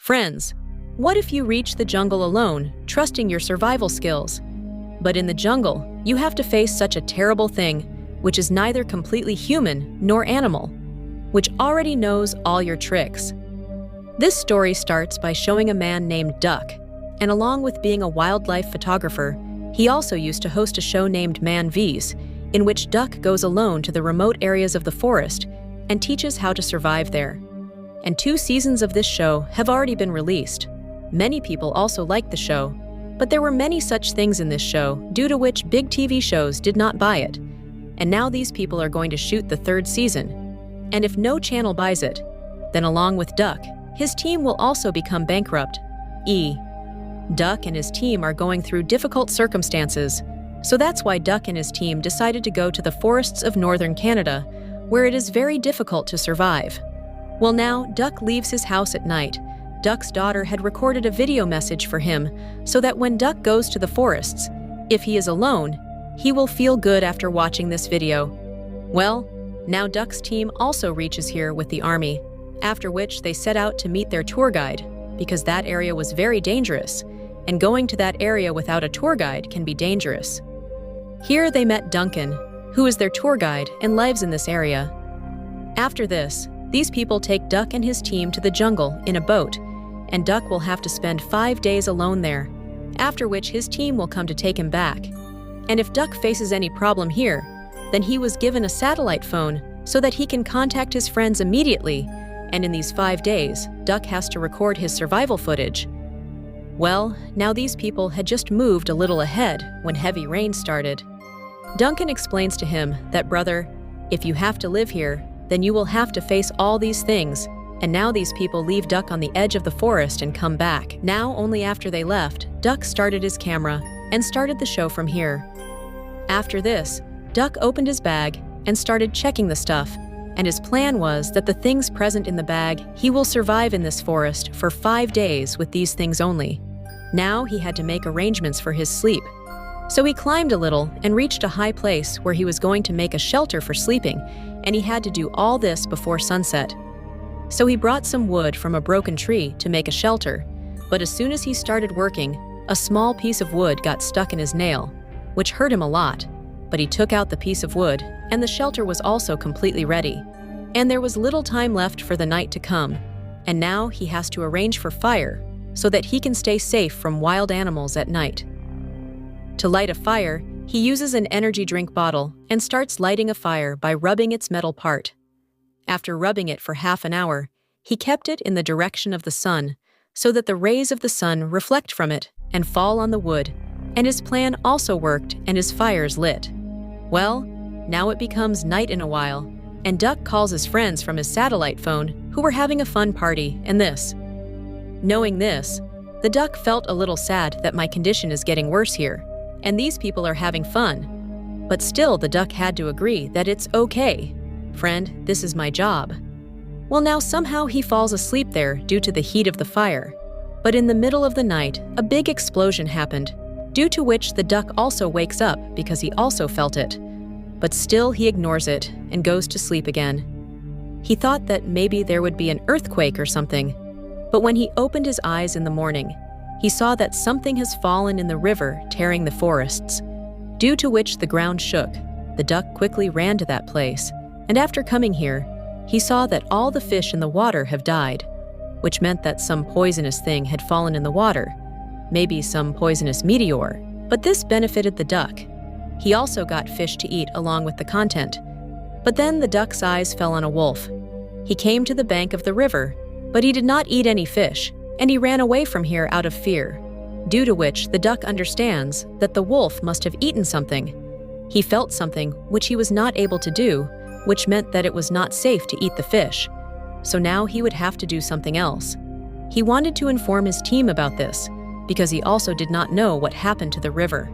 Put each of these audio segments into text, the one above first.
Friends, what if you reach the jungle alone, trusting your survival skills? But in the jungle, you have to face such a terrible thing, which is neither completely human nor animal, which already knows all your tricks. This story starts by showing a man named Duck, and along with being a wildlife photographer, he also used to host a show named Man vs, in which Duck goes alone to the remote areas of the forest and teaches how to survive there. And 2 seasons of this show have already been released. Many people also liked the show, but there were many such things in this show due to which big TV shows did not buy it. And now these people are going to shoot the 3rd season. And if no channel buys it, then along with Duck, his team will also become bankrupt. Duck and his team are going through difficult circumstances, so that's why Duck and his team decided to go to the forests of northern Canada, where it is very difficult to survive. Well, now Duck leaves his house at night. Duck's daughter had recorded a video message for him so that when Duck goes to the forests, if he is alone, he will feel good after watching this video. Well, now Duck's team also reaches here with the army, after which they set out to meet their tour guide, because that area was very dangerous, and going to that area without a tour guide can be dangerous. Here they met Duncan, who is their tour guide and lives in this area. After this, these people take Duck and his team to the jungle in a boat, and Duck will have to spend 5 days alone there, after which his team will come to take him back. And if Duck faces any problem here, then he was given a satellite phone so that he can contact his friends immediately, and in these 5 days, Duck has to record his survival footage. Well, now these people had just moved a little ahead when heavy rain started. Duncan explains to him that, brother, if you have to live here, then you will have to face all these things. And now these people leave Duck on the edge of the forest and come back. Now, only after they left, Duck started his camera and started the show from here. After this, Duck opened his bag and started checking the stuff, and his plan was that the things present in the bag, he will survive in this forest for 5 days with these things only. Now he had to make arrangements for his sleep. So he climbed a little and reached a high place where he was going to make a shelter for sleeping, and he had to do all this before sunset. So he brought some wood from a broken tree to make a shelter, but as soon as he started working, a small piece of wood got stuck in his nail, which hurt him a lot, but he took out the piece of wood, and the shelter was also completely ready. And there was little time left for the night to come, and now he has to arrange for fire so that he can stay safe from wild animals at night. To light a fire, he uses an energy drink bottle and starts lighting a fire by rubbing its metal part. After rubbing it for half an hour, he kept it in the direction of the sun so that the rays of the sun reflect from it and fall on the wood, and his plan also worked and his fires lit. Well, now it becomes night in a while, and Duck calls his friends from his satellite phone who were having a fun party and this. Knowing this, the Duck felt a little sad that my condition is getting worse here, and these people are having fun. But still the Duck had to agree that it's okay. Friend, this is my job. Well, now somehow he falls asleep there due to the heat of the fire. But in the middle of the night, a big explosion happened, due to which the Duck also wakes up because he also felt it. But still he ignores it and goes to sleep again. He thought that maybe there would be an earthquake or something. But when he opened his eyes in the morning, he saw that something has fallen in the river tearing the forests, due to which the ground shook. The Duck quickly ran to that place, and after coming here, he saw that all the fish in the water have died, which meant that some poisonous thing had fallen in the water, maybe some poisonous meteor, but this benefited the Duck. He also got fish to eat along with the content. But then the Duck's eyes fell on a wolf. He came to the bank of the river, but he did not eat any fish, and he ran away from here out of fear, due to which the Duck understands that the wolf must have eaten something. He felt something which he was not able to do, which meant that it was not safe to eat the fish. So now he would have to do something else. He wanted to inform his team about this, because he also did not know what happened to the river.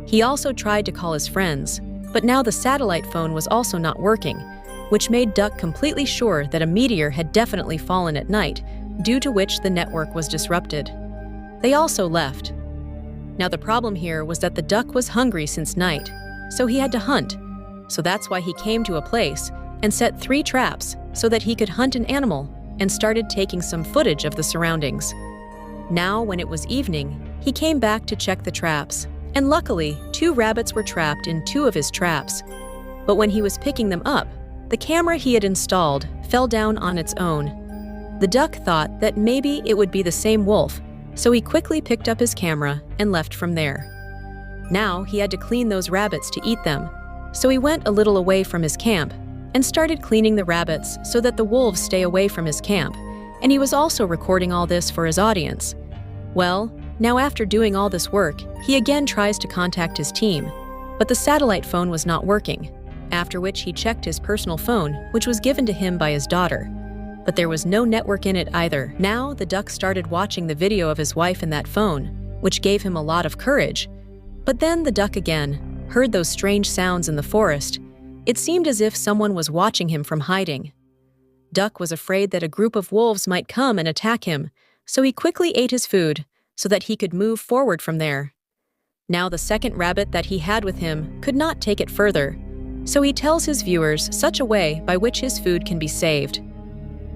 He also tried to call his friends, but now the satellite phone was also not working, which made Duck completely sure that a meteor had definitely fallen at night, due to which the network was disrupted. They also left. Now the problem here was that the Duck was hungry since night, so he had to hunt. So that's why he came to a place and set 3 traps so that he could hunt an animal, and started taking some footage of the surroundings. Now, when it was evening, he came back to check the traps, and luckily, 2 rabbits were trapped in 2 of his traps. But when he was picking them up, the camera he had installed fell down on its own. The duck thought that maybe it would be the same wolf, so he quickly picked up his camera and left from there. Now he had to clean those rabbits to eat them, so he went a little away from his camp and started cleaning the rabbits so that the wolves stay away from his camp, and he was also recording all this for his audience. Well, now after doing all this work, he again tries to contact his team, but the satellite phone was not working, after which he checked his personal phone, which was given to him by his daughter. But there was no network in it either. Now the duck started watching the video of his wife in that phone, which gave him a lot of courage. But then the duck again heard those strange sounds in the forest. It seemed as if someone was watching him from hiding. Duck was afraid that a group of wolves might come and attack him, so he quickly ate his food so that he could move forward from there. Now the second rabbit that he had with him could not take it further, so he tells his viewers such a way by which his food can be saved.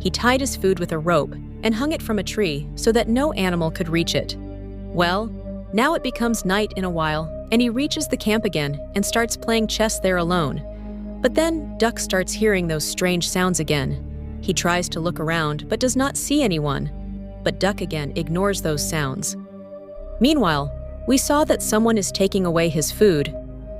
He tied his food with a rope and hung it from a tree so that no animal could reach it. Well, now it becomes night in a while, and he reaches the camp again and starts playing chess there alone. But then Duck starts hearing those strange sounds again. He tries to look around but does not see anyone, but Duck again ignores those sounds. Meanwhile, we saw that someone is taking away his food,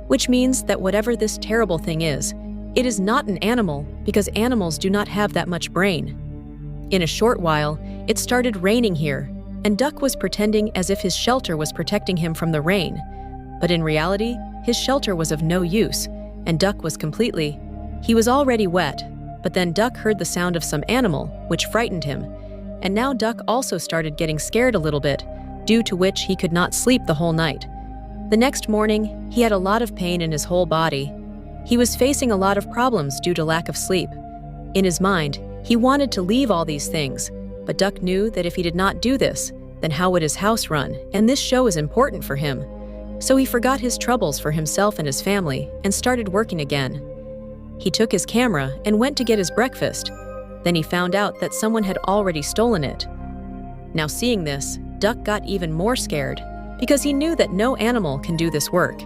which means that whatever this terrible thing is, it is not an animal because animals do not have that much brain. In a short while, it started raining here, and Duck was pretending as if his shelter was protecting him from the rain. But in reality, his shelter was of no use, and Duck was he was already wet, but then Duck heard the sound of some animal, which frightened him, and now Duck also started getting scared a little bit, due to which he could not sleep the whole night. The next morning, he had a lot of pain in his whole body. He was facing a lot of problems due to lack of sleep. In his mind, he wanted to leave all these things, but Duck knew that if he did not do this, then how would his house run, and this show is important for him. So he forgot his troubles for himself and his family and started working again. He took his camera and went to get his breakfast. Then he found out that someone had already stolen it. Now seeing this, Duck got even more scared because he knew that no animal can do this work.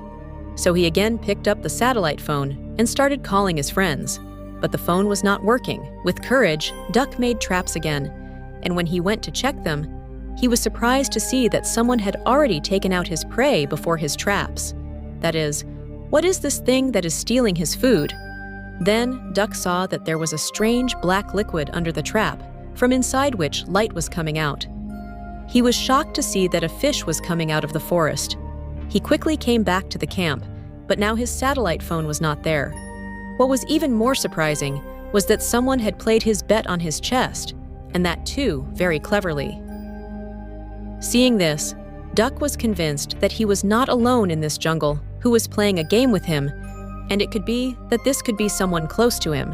So he again picked up the satellite phone and started calling his friends. But the phone was not working. With courage, Duck made traps again, and when he went to check them, he was surprised to see that someone had already taken out his prey before his traps. That is, what is this thing that is stealing his food? Then Duck saw that there was a strange black liquid under the trap, from inside which light was coming out. He was shocked to see that a fish was coming out of the forest. He quickly came back to the camp, but now his satellite phone was not there. What was even more surprising was that someone had played his bet on his chest, and that too very cleverly. Seeing this, Duck was convinced that he was not alone in this jungle who was playing a game with him, and it could be that this could be someone close to him.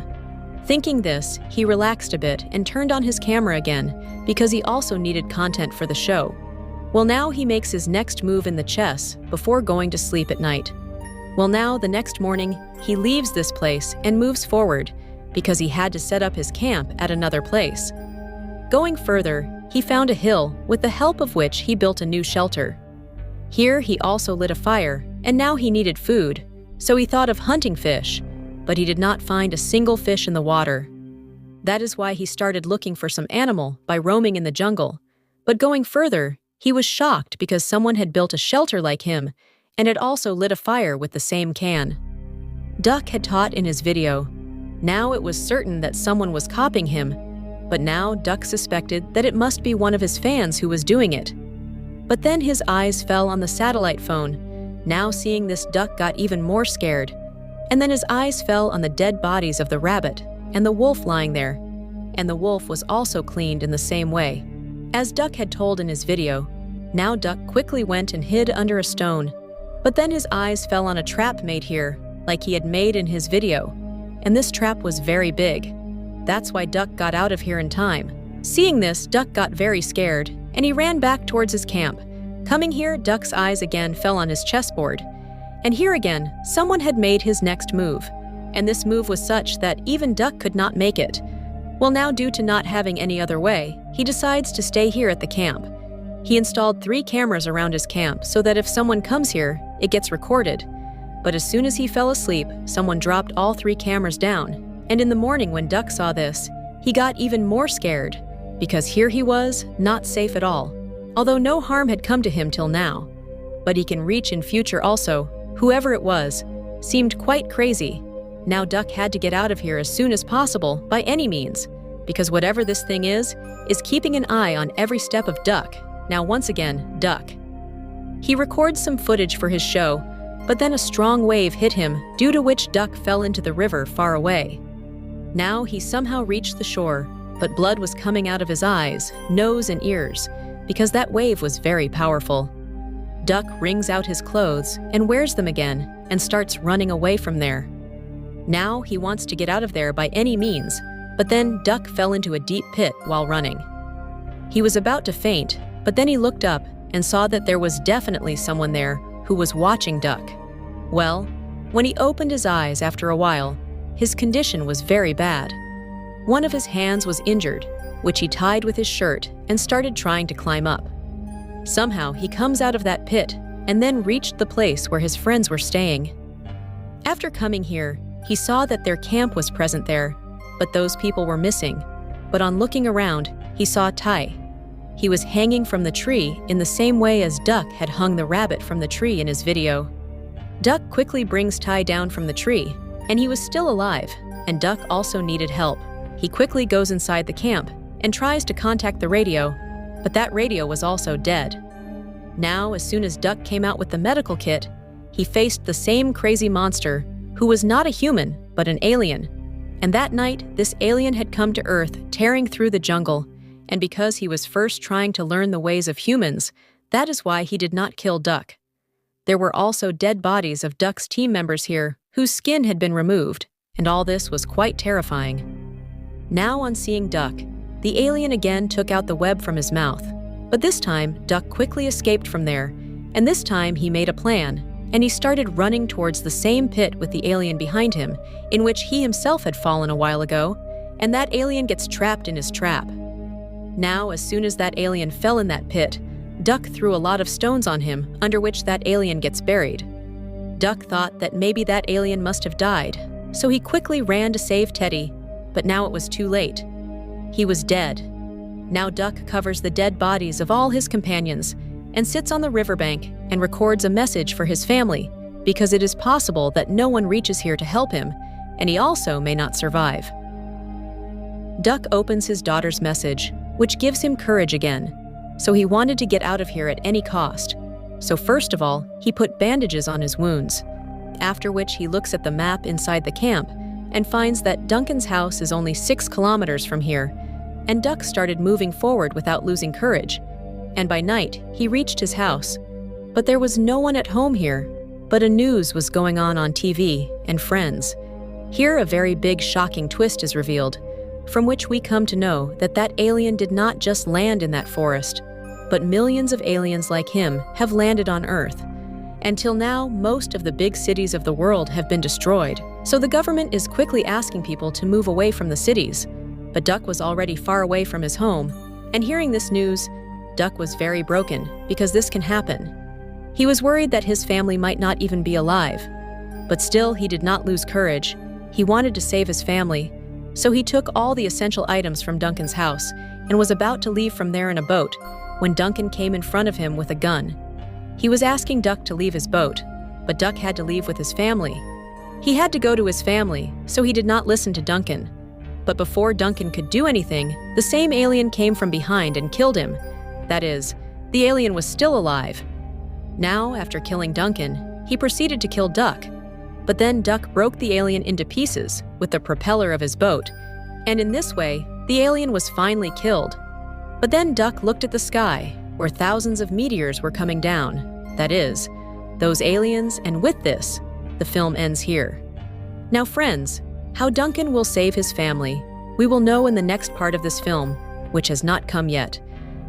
Thinking this, he relaxed a bit and turned on his camera again because he also needed content for the show. Well, now he makes his next move in the chess before going to sleep at night. Well, now the next morning, he leaves this place and moves forward because he had to set up his camp at another place. Going further, he found a hill with the help of which he built a new shelter. Here he also lit a fire, and now he needed food, so he thought of hunting fish, but he did not find a single fish in the water. That is why he started looking for some animal by roaming in the jungle. But going further, he was shocked because someone had built a shelter like him and had also lit a fire with the same can. Duck had taught in his video. Now it was certain that someone was copying him, but now Duck suspected that it must be one of his fans who was doing it. But then his eyes fell on the satellite phone. Now seeing this, Duck got even more scared. And then his eyes fell on the dead bodies of the rabbit and the wolf lying there. And the wolf was also cleaned in the same way. As Duck had told in his video, now Duck quickly went and hid under a stone. But then his eyes fell on a trap made here, like he had made in his video. And this trap was very big. That's why Duck got out of here in time. Seeing this, Duck got very scared, and he ran back towards his camp. Coming here, Duck's eyes again fell on his chessboard. And here again, someone had made his next move. And this move was such that even Duck could not make it. Well, now due to not having any other way, he decides to stay here at the camp. He installed 3 cameras around his camp so that if someone comes here, it gets recorded. But as soon as he fell asleep, someone dropped all 3 cameras down. And in the morning when Duck saw this, he got even more scared, because here he was, not safe at all. Although no harm had come to him till now. But he can reach in future also. Whoever it was, seemed quite crazy. Now Duck had to get out of here as soon as possible, by any means, because whatever this thing is keeping an eye on every step of Duck. Now once again, Duck. He records some footage for his show, but then a strong wave hit him, due to which Duck fell into the river far away. Now he somehow reached the shore, but blood was coming out of his eyes, nose and ears, because that wave was very powerful. Duck wrings out his clothes and wears them again and starts running away from there. Now he wants to get out of there by any means, but then Duck fell into a deep pit while running. He was about to faint, but then he looked up and saw that there was definitely someone there who was watching Duck. Well, when he opened his eyes after a while, his condition was very bad. One of his hands was injured, which he tied with his shirt and started trying to climb up. Somehow he comes out of that pit and then reached the place where his friends were staying. After coming here, he saw that their camp was present there, but those people were missing. But on looking around, he saw Tai. He was hanging from the tree in the same way as Duck had hung the rabbit from the tree in his video. Duck quickly brings Tai down from the tree, and he was still alive, and Duck also needed help. He quickly goes inside the camp and tries to contact the radio, but that radio was also dead. Now, as soon as Duck came out with the medical kit, he faced the same crazy monster, who was not a human, but an alien. And that night, this alien had come to Earth, tearing through the jungle, and because he was first trying to learn the ways of humans, that is why he did not kill Duck. There were also dead bodies of Duck's team members here, whose skin had been removed, and all this was quite terrifying. Now, on seeing Duck, the alien again took out the web from his mouth. But this time, Duck quickly escaped from there, and this time he made a plan, and he started running towards the same pit with the alien behind him, in which he himself had fallen a while ago, and that alien gets trapped in his trap. Now, as soon as that alien fell in that pit, Duck threw a lot of stones on him, under which that alien gets buried. Duck thought that maybe that alien must have died, so he quickly ran to save Teddy, but now it was too late. He was dead. Now Duck covers the dead bodies of all his companions and sits on the riverbank and records a message for his family, because it is possible that no one reaches here to help him, and he also may not survive. Duck opens his daughter's message, which gives him courage again, so he wanted to get out of here at any cost. So first of all, he put bandages on his wounds, after which he looks at the map inside the camp and finds that Duncan's house is only 6 kilometers from here, and Duck started moving forward without losing courage, and by night he reached his house. But there was no one at home here, but a news was going on TV and friends. Here a very big shocking twist is revealed, from which we come to know that that alien did not just land in that forest, but millions of aliens like him have landed on Earth. Until now, most of the big cities of the world have been destroyed, so the government is quickly asking people to move away from the cities. But Duck was already far away from his home, and hearing this news, Duck was very broken, because this can happen. He was worried that his family might not even be alive. But still, he did not lose courage. He wanted to save his family, so he took all the essential items from Duncan's house and was about to leave from there in a boat when Duncan came in front of him with a gun. He was asking Duck to leave his boat, but Duck had to leave with his family. He had to go to his family, so he did not listen to Duncan. But before Duncan could do anything, the same alien came from behind and killed him. That is, the alien was still alive. Now, after killing Duncan, he proceeded to kill Duck. But then Duck broke the alien into pieces with the propeller of his boat, and in this way, the alien was finally killed. But then Duck looked at the sky, where thousands of meteors were coming down. That is, those aliens, and with this, the film ends here. Now friends, how Duncan will save his family, we will know in the next part of this film, which has not come yet.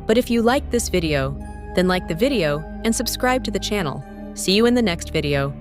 But if you liked this video, then like the video and subscribe to the channel. See you in the next video.